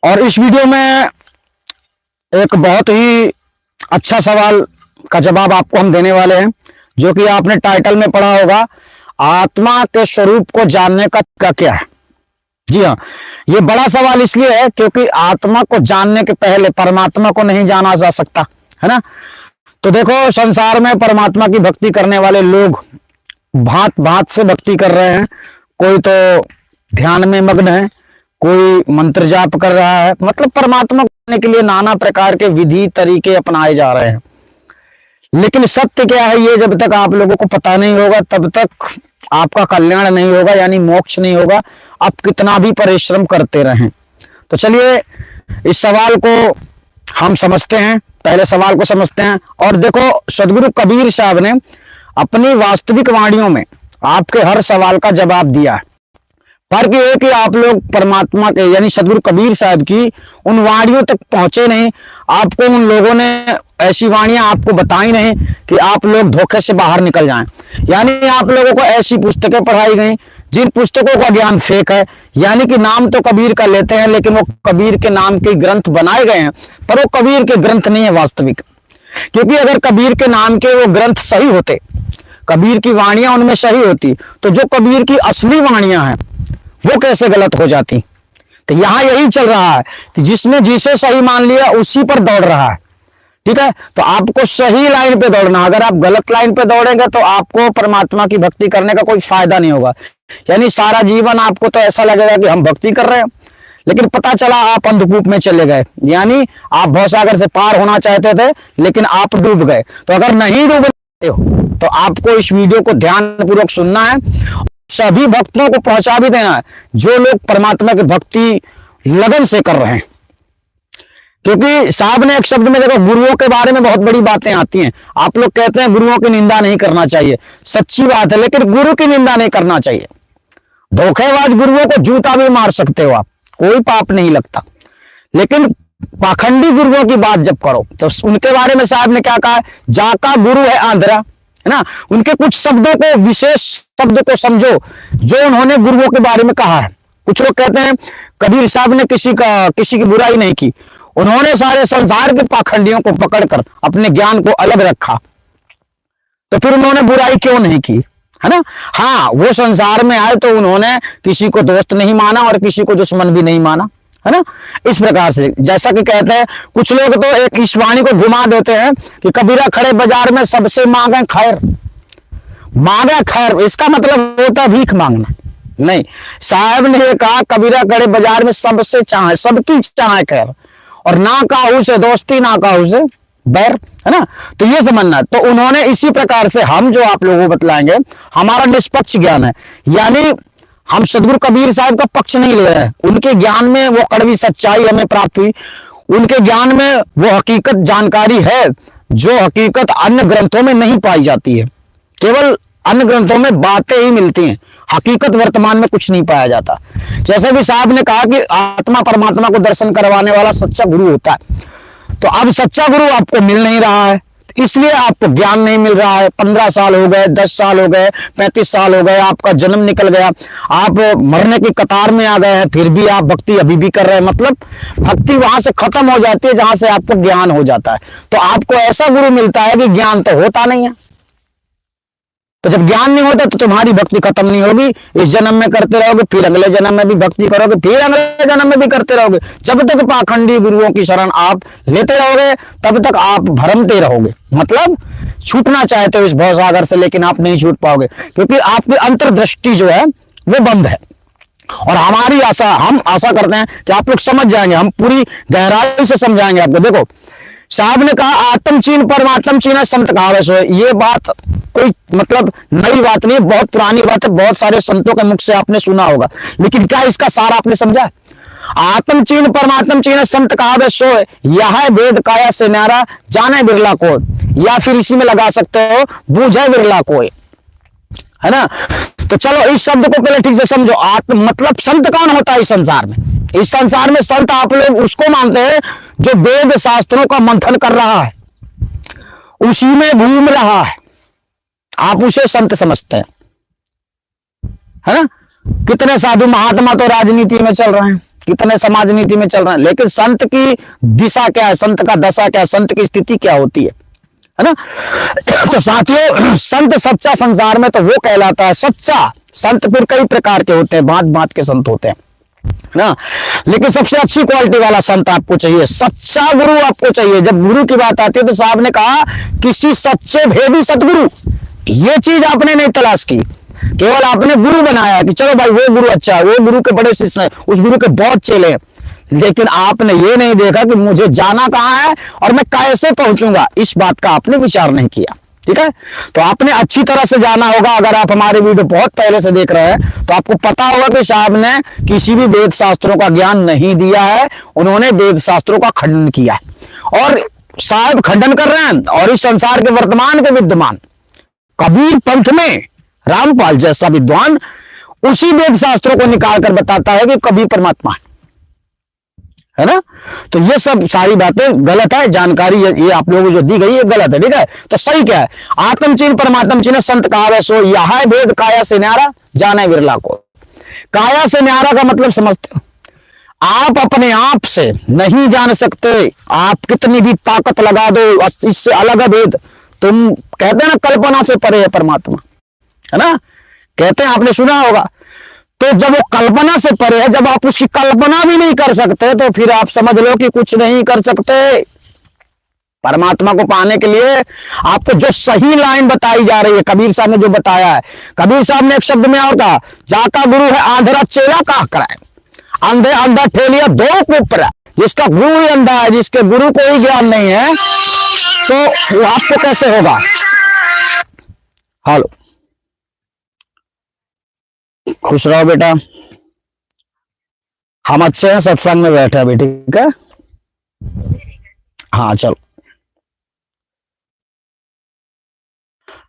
और इस वीडियो में एक बहुत ही अच्छा सवाल का जवाब आपको हम देने वाले हैं, जो कि आपने टाइटल में पढ़ा होगा, आत्मा के स्वरूप को जानने का क्या है। जी हाँ, ये बड़ा सवाल इसलिए है क्योंकि आत्मा को जानने के पहले परमात्मा को नहीं जाना जा सकता, है ना। तो देखो, संसार में परमात्मा की भक्ति करने वाले लोग भांत भांत से भक्ति कर रहे हैं। कोई तो ध्यान में मग्न है, कोई मंत्र जाप कर रहा है, मतलब परमात्मा को पाने के लिए नाना प्रकार के विधि तरीके अपनाए जा रहे हैं। लेकिन सत्य क्या है, ये जब तक आप लोगों को पता नहीं होगा तब तक आपका कल्याण नहीं होगा, यानी मोक्ष नहीं होगा, आप कितना भी परिश्रम करते रहें। तो चलिए इस सवाल को हम समझते हैं, पहले सवाल को समझते हैं। और देखो, सदगुरु कबीर साहब ने अपनी वास्तविक वाणियों में आपके हर सवाल का जवाब दिया है। फर्क ये है कि आप लोग परमात्मा के यानी सदगुरु कबीर साहब की उन वाणियों तक पहुंचे नहीं। आपको उन लोगों ने ऐसी वाणियां आपको बताई नहीं कि आप लोग धोखे से बाहर निकल जाएं। यानी आप लोगों को ऐसी पुस्तकें पढ़ाई गई जिन पुस्तकों का ज्ञान फेक है, यानी कि नाम तो कबीर का लेते हैं लेकिन वो कबीर के नाम के ग्रंथ बनाए गए हैं, पर वो कबीर के ग्रंथ नहीं है वास्तविक। क्योंकि अगर कबीर के नाम के वो ग्रंथ सही होते, कबीर की वाणियां उनमें सही होती, तो जो कबीर की असली वाणियां हैं वो कैसे गलत हो जाती। तो यहां यही चल रहा है कि जिसने जिसे सही मान लिया उसी पर दौड़ रहा है, ठीक है। तो आपको सही लाइन पे दौड़ना, अगर आप गलत लाइन पे दौड़ेंगे तो आपको परमात्मा की भक्ति करने का कोई फायदा नहीं होगा। यानी सारा जीवन आपको तो ऐसा लगेगा कि हम भक्ति कर रहे हैं, लेकिन पता चला आप अंधकूप में चले गए, यानी आप भवसागर से पार होना चाहते थे लेकिन आप डूब गए। तो अगर नहीं डूबते हो तो आपको इस वीडियो को ध्यानपूर्वक सुनना है, सभी भक्तों को पहुंचा भी देना है जो लोग परमात्मा की भक्ति लगन से कर रहे हैं। क्योंकि साहब ने एक शब्द में देखो, गुरुओं के बारे में बहुत बड़ी बातें आती हैं। आप लोग कहते हैं गुरुओं की निंदा नहीं करना चाहिए, सच्ची बात है, लेकिन गुरु की निंदा नहीं करना चाहिए। धोखेबाज गुरुओं को जूता भी मार सकते हो आप, कोई पाप नहीं लगता। लेकिन पाखंडी गुरुओं की बात जब करो तो उनके बारे में साहब ने क्या कहा, जाका गुरु है आंध्रा, है ना। उनके कुछ शब्दों को, विशेष शब्द को समझो जो उन्होंने गुरुओं के बारे में कहा है। कुछ लोग कहते हैं कबीर साहब ने किसी की बुराई नहीं की, उन्होंने सारे संसार के पाखंडियों को पकड़कर अपने ज्ञान को अलग रखा, तो फिर उन्होंने बुराई क्यों नहीं की, है ना। हाँ, वो संसार में आए तो उन्होंने किसी को दोस्त नहीं माना और किसी को दुश्मन भी नहीं माना, है ना। इस प्रकार से जैसा कि कहते हैं कुछ लोग तो एक इस वाणी को घुमा देते हैं कि कबीरा खड़े बाजार में सबसे मांगे खैर, मांगे खैर, इसका मतलब होता है भीख मांगना नहीं। साहब ने कहा कबीरा खड़े बाजार में सबसे चाहे, सबकी चाहे खैर, और ना काहू से दोस्ती ना काहू से बैर, है ना। तो ये समझना। तो उन्होंने इसी प्रकार से हम जो आप लोगों को बतलाएंगे हमारा निष्पक्ष ज्ञान है, यानी हम सदगुरु कबीर साहब का पक्ष नहीं ले रहे हैं। उनके ज्ञान में वो कड़वी सच्चाई हमें प्राप्त हुई, उनके ज्ञान में वो हकीकत जानकारी है जो हकीकत अन्य ग्रंथों में नहीं पाई जाती है। केवल अन्य ग्रंथों में बातें ही मिलती हैं, हकीकत वर्तमान में कुछ नहीं पाया जाता। जैसे कि साहब ने कहा कि आत्मा परमात्मा को दर्शन करवाने वाला सच्चा गुरु होता है, तो अब सच्चा गुरु आपको मिल नहीं रहा है, इसलिए आपको ज्ञान नहीं मिल रहा है। 15 साल हो गए, 10 साल हो गए, 35 साल हो गए, आपका जन्म निकल गया, आप मरने की कतार में आ गए हैं, फिर भी आप भक्ति अभी भी कर रहे हैं। मतलब भक्ति वहां से खत्म हो जाती है जहां से आपको ज्ञान हो जाता है। तो आपको ऐसा गुरु मिलता है कि ज्ञान तो होता नहीं है। तो जब ज्ञान नहीं होता तो तुम्हारी भक्ति खत्म नहीं होगी। इस जन्म में करते रहोगे, फिर अगले जन्म में भी भक्ति करोगे, फिर अगले जन्म में भी करते रहोगे। जब तक पाखंडी गुरुओं की शरण आप लेते रहोगे तब तक आप भरमते रहोगे। मतलब छूटना चाहते हो इस भवसागर से, लेकिन आप नहीं छूट पाओगे क्योंकि आपकी अंतर्दृष्टि जो है वो बंद है। और हमारी आशा, हम आशा करते हैं कि आप लोग समझ जाएंगे, हम पूरी गहराई से समझाएंगे आपको। देखो, साहब ने कहा आत्म चीन परमात्म चीन संत कहावे सोए। ये बात कोई मतलब नई बात नहीं है, बहुत पुरानी बात है, बहुत सारे संतों के मुख से आपने सुना होगा, लेकिन क्या इसका सारा आपने समझा। आत्म चीन परमात्म चीन संत कहावे सोए, यह वेद काया से न्यारा जाने बिरला को, या फिर इसी में लगा सकते हो बूझे बिरला कोई, है ना। तो चलो इस शब्द को पहले ठीक से समझो। आत्म मतलब संत कौन होता है इस संसार में। इस संसार में संत आप लोग उसको मानते हैं जो वेद शास्त्रों का मंथन कर रहा है, उसी में घूम रहा है, आप उसे संत समझते हैं, है ना। कितने साधु महात्मा तो राजनीति में चल रहे हैं, कितने समाज नीति में चल रहे हैं, लेकिन संत की दिशा क्या है, संत का दशा क्या है, संत की स्थिति क्या होती है ना। तो साथियों, संत सच्चा संसार में तो वो कहलाता है सच्चा। संत फिर कई प्रकार के होते हैं, भांत भांत के संत होते हैं ना, लेकिन सबसे अच्छी क्वालिटी वाला संत आपको चाहिए, सच्चा गुरु आपको चाहिए। जब गुरु की बात आती है तो साहब ने कहा किसी सच्चे भेदी सतगुरु, ये चीज आपने नहीं तलाश की, केवल आपने गुरु बनाया कि चलो भाई वो गुरु अच्छा है, वो गुरु के बड़े शिष्य हैं, उस गुरु के बहुत चेले हैं, लेकिन आपने ये नहीं देखा कि मुझे जाना कहां है और मैं कैसे पहुंचूंगा, इस बात का आपने विचार नहीं किया। ठीक है, तो आपने अच्छी तरह से जाना होगा। अगर आप हमारे वीडियो बहुत पहले से देख रहे हैं तो आपको पता होगा कि साहब ने किसी भी वेद शास्त्रों का ज्ञान नहीं दिया है, उन्होंने वेद शास्त्रों का खंडन किया है, और साहब खंडन कर रहे हैं। और इस संसार के वर्तमान के विद्यमान कबीर पंथ में रामपाल जैसा विद्वान उसी वेद शास्त्रों को निकाल कर बताता है कि कबीर परमात्मा है ना। तो ये सब सारी बातें गलत है, जानकारी ये आप लोगों को जो दी गई है गलत है। ठीक है, तो सही क्या है, आत्मचीन परमात्म चीन संत कहावे सो, यह वेद काया से न्यारा जाने विरला को। काया से न्यारा का मतलब समझते हो, आप अपने आप से नहीं जान सकते, आप कितनी भी ताकत लगा दो, इससे अलग है वेद। तुम कहते हैं ना कल्पना से परे है परमात्मा, है ना, कहते हैं, आपने सुना होगा। तो जब वो कल्पना से परे है, जब आप उसकी कल्पना भी नहीं कर सकते, तो फिर आप समझ लो कि कुछ नहीं कर सकते। परमात्मा को पाने के लिए आपको जो सही लाइन बताई जा रही है, कबीर साहब ने जो बताया है, कबीर साहब ने एक शब्द में और कहा, जाका गुरु है आंधरा चेला का कराए, अंधे अंधा ठेलिया दो कुपरा। जिसका गुरु ही अंधा है, जिसके गुरु को ही ज्ञान नहीं है, तो वो आपको कैसे होगा। हेलो, खुश रहो बेटा, हम अच्छे हैं, सत्संग में बैठे हैं बेटी, ठीक है। हाँ चलो,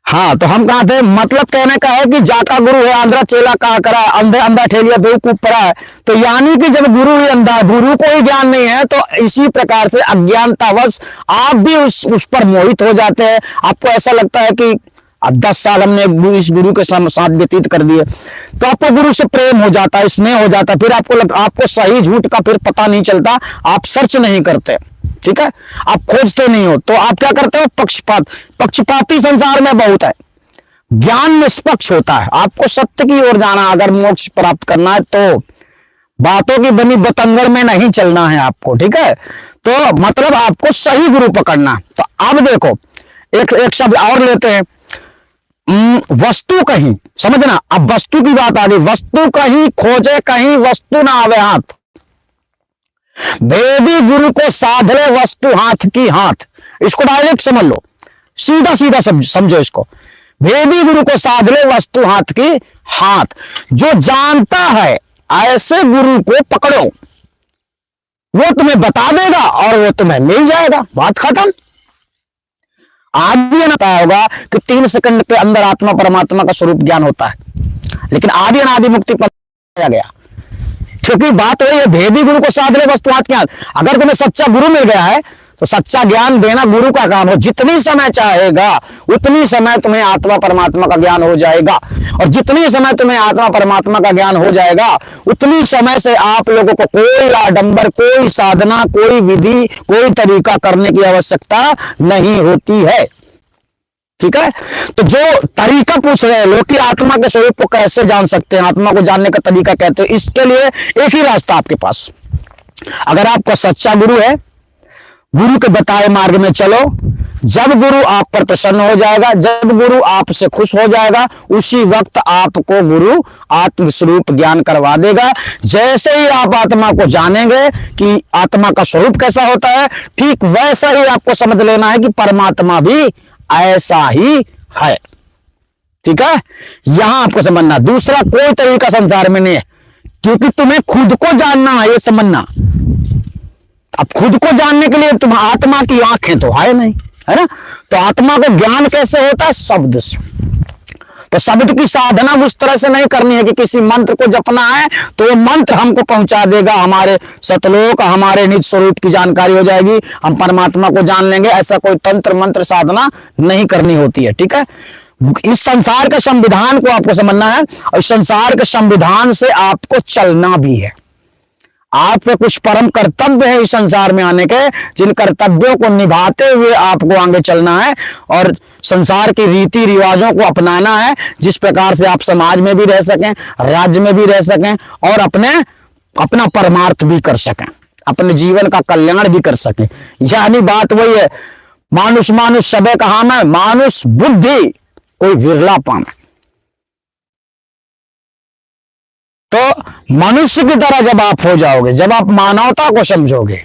हाँ तो हम कहा थे, मतलब कहने का है कि जाका गुरु है आंध्रा चेला कहा करा, अंधे अंधा ठेलिया बेवकूफ पड़ा है। तो यानी कि जब गुरु ही अंधा, गुरु को ही ज्ञान नहीं है, तो इसी प्रकार से अज्ञानतावश आप भी उस पर मोहित हो जाते हैं। आपको ऐसा लगता है कि अब 10 साल हमने इस गुरु के साथ व्यतीत कर दिए, तो आपको गुरु से प्रेम हो जाता है, स्नेह हो जाता है, फिर आपको सही झूठ का फिर पता नहीं चलता, आप सर्च नहीं करते, ठीक है, आप खोजते नहीं हो, तो आप क्या करते हो, पक्षपाती संसार में बहुत है। ज्ञान निष्पक्ष होता है, आपको सत्य की ओर जाना, अगर मोक्ष प्राप्त करना है तो बातों की बनी बतंगड़ में नहीं चलना है आपको, ठीक है। तो मतलब आपको सही गुरु पकड़ना। तो अब देखो एक शब्द और लेते हैं, वस्तु कहीं, समझना, अब वस्तु की बात आ गई, वस्तु कहीं खोजे कहीं वस्तु ना आवे हाथ, वेदी गुरु को साधले वस्तु हाथ की हाथ। इसको डायरेक्ट समझ लो, सीधा सीधा समझो इसको, वेदी गुरु को साधले वस्तु हाथ की हाथ। जो जानता है ऐसे गुरु को पकड़ो, वो तुम्हें बता देगा और वो तुम्हें मिल जाएगा, बात खत्म। आदि पता होगा कि 3 सेकंड के अंदर आत्मा परमात्मा का स्वरूप ज्ञान होता है, लेकिन आदि अनादि मुक्ति पाया गया, क्योंकि बात वही है, भेदी गुरु को साध ले वस्तु हाथ के हाथ। अगर तुम्हें सच्चा गुरु मिल गया है तो सच्चा ज्ञान देना गुरु का काम हो, जितनी समय चाहेगा उतनी समय तुम्हें आत्मा परमात्मा का ज्ञान हो जाएगा, और जितनी समय तुम्हें आत्मा परमात्मा का ज्ञान हो जाएगा उतनी समय से आप लोगों को कोई आडंबर, कोई साधना, कोई विधि, कोई तरीका करने की आवश्यकता नहीं होती है, ठीक है। तो जो तरीका पूछ रहे हैं लोग कि आत्मा के स्वरूप को कैसे जान सकते हैं, आत्मा को जानने का तरीका कहते हैं, इसके लिए एक ही रास्ता आपके पास, अगर आपका सच्चा गुरु है, गुरु के बताए मार्ग में चलो। जब गुरु आप पर प्रसन्न हो जाएगा, जब गुरु आपसे खुश हो जाएगा, उसी वक्त आपको गुरु आत्म स्वरूप ज्ञान करवा देगा। जैसे ही आप आत्मा को जानेंगे कि आत्मा का स्वरूप कैसा होता है, ठीक वैसा ही आपको समझ लेना है कि परमात्मा भी ऐसा ही है, ठीक है। यहां आपको समझना, दूसरा कोई तरीका संसार में नहीं है, क्योंकि तुम्हें खुद को जानना है, ये समझना। अब खुद को जानने के लिए तुम आत्मा की आंखें तो है नहीं, है ना, तो आत्मा को ज्ञान कैसे होता है, शब्द से। तो शब्द की साधना उस तरह से नहीं करनी है कि किसी मंत्र को जपना है तो वो मंत्र हमको पहुंचा देगा हमारे सतलोक, हमारे निज स्वरूप की जानकारी हो जाएगी, हम परमात्मा को जान लेंगे। ऐसा कोई तंत्र मंत्र साधना नहीं करनी होती है, ठीक है। इस संसार के संविधान को आपको समझना है, और इस संसार के संविधान से आपको चलना भी है। आप पे कुछ परम कर्तव्य है इस संसार में आने के, जिन कर्तव्यों को निभाते हुए आपको आगे चलना है और संसार के रीति रिवाजों को अपनाना है, जिस प्रकार से आप समाज में भी रह सकें, राज्य में भी रह सकें और अपना परमार्थ भी कर सकें, अपने जीवन का कल्याण भी कर सकें। यानी बात वही है, मानुष मानुष सबे कहा में, मानुष बुद्धि कोई विरला पावे। तो मनुष्य की तरह जब आप हो जाओगे, जब आप मानवता को समझोगे,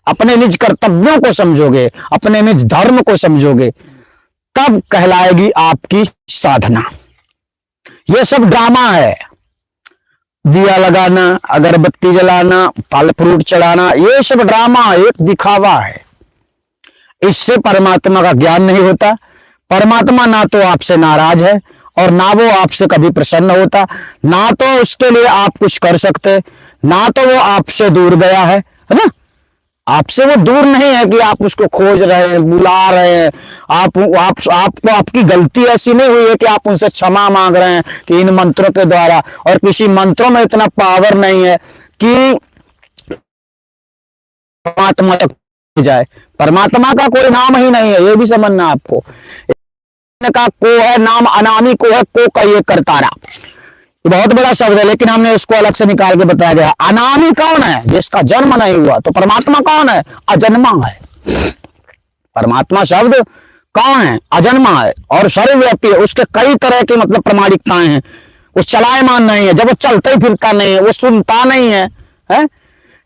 अपने निज कर्तव्यों को समझोगे, अपने निज धर्म को समझोगे, तब कहलाएगी आपकी साधना। यह सब ड्रामा है, दिया लगाना, अगरबत्ती जलाना, फल फ्रूट चढ़ाना, ये सब ड्रामा, एक दिखावा है। इससे परमात्मा का ज्ञान नहीं होता। परमात्मा ना तो आपसे नाराज है और ना वो आपसे कभी प्रसन्न होता, ना तो उसके लिए आप कुछ कर सकते, ना तो वो आपसे दूर गया है ना। आपसे वो दूर नहीं है कि आप उसको खोज रहे हैं, बुला रहे हैं। आपको आपकी गलती ऐसी नहीं हुई है कि आप उनसे क्षमा मांग रहे हैं कि इन मंत्रों के द्वारा, और किसी मंत्रों में इतना पावर नहीं है कि परमात्मा तक जाए। परमात्मा का कोई नाम ही नहीं है, ये भी समझना आपको। का को है नाम, अनामी को है, को का ये करतारा, ये बहुत बड़ा शब्द है, लेकिन हमने इसको अलग से निकाल के बताया गया। अनामी कौन है? जिसका जन्म नहीं हुआ। तो परमात्मा कौन है? अजन्मा है। परमात्मा शब्द कौन है? अजन्मा है और सर्वव्यापी है। उसके कई तरह की मतलब प्रामाणिकताएं हैं। वो चलायमान नहीं है, जब वो चलता ही फिरता नहीं है, वो सुनता नहीं है, है?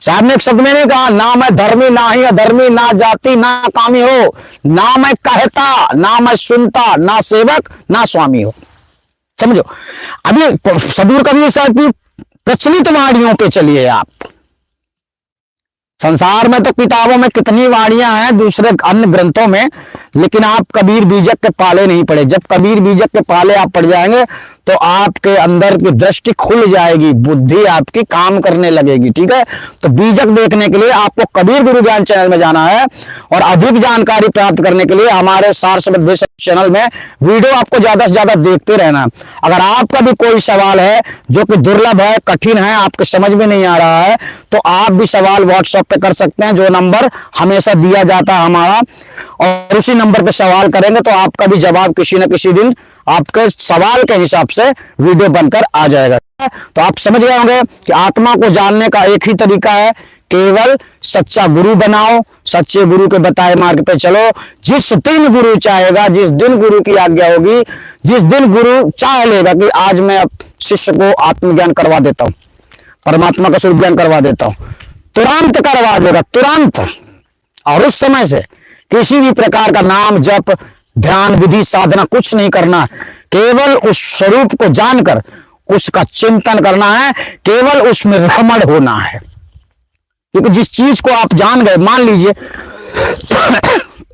साहब ने एक शब्द में नहीं कहा, ना मैं धर्मी ना ही अधर्मी, ना जाति ना कामी हो, ना मैं कहता ना मैं सुनता, ना सेवक ना स्वामी हो। समझो, अभी सदूर कबीर साहब की प्रचलित वाणियों पे चलिए आप। संसार में तो किताबों में कितनी वाणियां हैं, दूसरे अन्य ग्रंथों में, लेकिन आप कबीर बीजक के पाले नहीं पड़े। जब कबीर बीजक के पाले आप पड़ जाएंगे तो आपके अंदर की दृष्टि खुल जाएगी, बुद्धि आपकी काम करने लगेगी। ठीक है, तो बीजक देखने के लिए आपको कबीर गुरु ज्ञान चैनल में जाना है और अधिक जानकारी प्राप्त करने के लिए हमारे सार शब्द चैनल में वीडियो आपको ज्यादा से ज्यादा देखते रहना। अगर आपका भी कोई सवाल है जो कि दुर्लभ है, कठिन है, आपके समझ में नहीं आ रहा है, तो आप भी सवाल व्हाट्सएप पे कर सकते हैं, जो नंबर हमेशा दिया जाता है हमारा, और उसी नंबर पे सवाल करेंगे तो आपका भी जवाब किसी न किसी दिन आपके सवाल के हिसाब से वीडियो बनकर आ जाएगा। तो आप समझ गए होंगे कि आत्मा को जानने का एक ही तरीका है, केवल सच्चा गुरु बनाओ, सच्चे गुरु के बताए मार्ग पे चलो। जिस दिन गुरु चाहेगा, जिस दिन गुरु की आज्ञा होगी, जिस दिन गुरु चाह लेगा कि आज मैं अब शिष्य को आत्मज्ञान करवा देता हूं, परमात्मा का स्वरूप ज्ञान करवा देता हूं, तुरंत करवा देगा, तुरंत। और उस समय से किसी भी प्रकार का नाम जप, ध्यान, विधि, साधना कुछ नहीं करना, केवल उस स्वरूप को जानकर उसका चिंतन करना है, केवल उसमें रमण होना है। क्योंकि जिस चीज को आप जान गए, मान लीजिए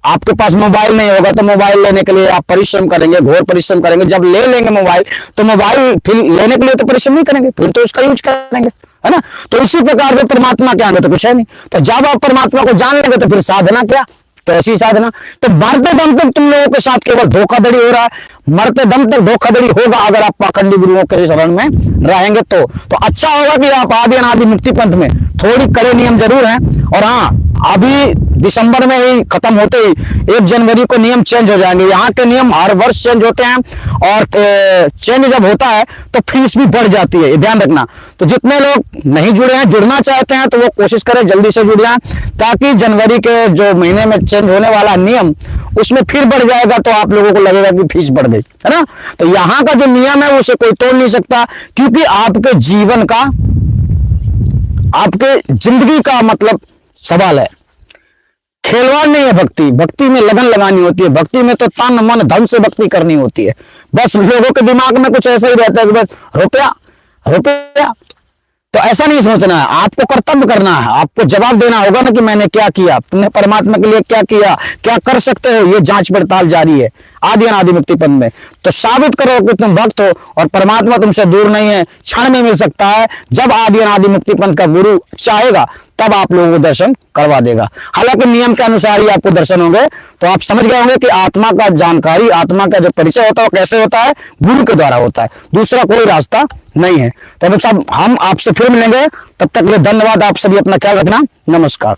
आपके पास मोबाइल नहीं होगा तो मोबाइल लेने के लिए आप परिश्रम करेंगे, घोर परिश्रम करेंगे। जब ले लेंगे मोबाइल तो मोबाइल फिर लेने के लिए तो परिश्रम नहीं करेंगे, फिर तो उसका यूज करेंगे, है ना। तो इसी प्रकार से परमात्मा के आगे तो कुछ है नहीं। तो जब आप परमात्मा को जान लेंगे तो फिर साधना क्या? तो ऐसी साधना। तो मरते दम तक तुम लोगों के साथ केवल धोखाधड़ी हो रहा है, मरते दम तक धोखाधड़ी होगा अगर आप पाखंडी गुरुओं के शरण में रहेंगे। तो अच्छा होगा कि आप आदि अनादि मुक्ति पंथ में थोड़ी कड़े नियम जरूर हैं। और हाँ, अभी दिसंबर में ही खत्म होते ही 1 जनवरी को नियम चेंज हो जाएंगे। यहाँ के नियम हर वर्ष चेंज होते हैं और चेंज जब होता है तो फीस भी बढ़ जाती है, ये ध्यान रखना। तो जितने लोग नहीं जुड़े हैं, जुड़ना चाहते हैं, तो वो कोशिश करें जल्दी से जुड़ जाएं, ताकि जनवरी के जो महीने में चेंज होने वाला नियम उसमें फिर बढ़ जाएगा तो आप लोगों को लगेगा कि फीस बढ़ गई, है ना। तो यहाँ का जो नियम है उसे कोई तोड़ नहीं सकता, क्योंकि आपके जीवन का, आपके जिंदगी का मतलब सवाल है। खेलवाड़ नहीं है भक्ति। भक्ति में लगन लगानी होती है, भक्ति में तो तन मन धन से भक्ति करनी होती है। बस लोगों के दिमाग में कुछ ऐसा ही रहता है कि बस रुपया रुपया। तो ऐसा नहीं सोचना है, आपको कर्तव्य करना है, आपको जवाब देना होगा ना कि मैंने क्या किया, तुमने परमात्मा के लिए क्या किया, क्या कर सकते हो। ये जांच पड़ताल जारी है आदि अनादि मुक्ति पंथ में। तो साबित करो कि तुम भक्त हो और परमात्मा तुमसे दूर नहीं है, क्षण में मिल सकता है। जब आदि अनादि मुक्ति पंथ का गुरु चाहेगा तब आप लोगों को दर्शन करवा देगा। हालांकि नियम के अनुसार ही आपको दर्शन होंगे। तो आप समझ गए होंगे कि आत्मा का जानकारी, आत्मा का जो परिचय होता है वो कैसे होता है, गुरु के द्वारा होता है, दूसरा कोई रास्ता नहीं है। तो अब सब हम आपसे फिर मिलेंगे, तब तक के लिए धन्यवाद। आप सभी अपना ख्याल रखना। नमस्कार।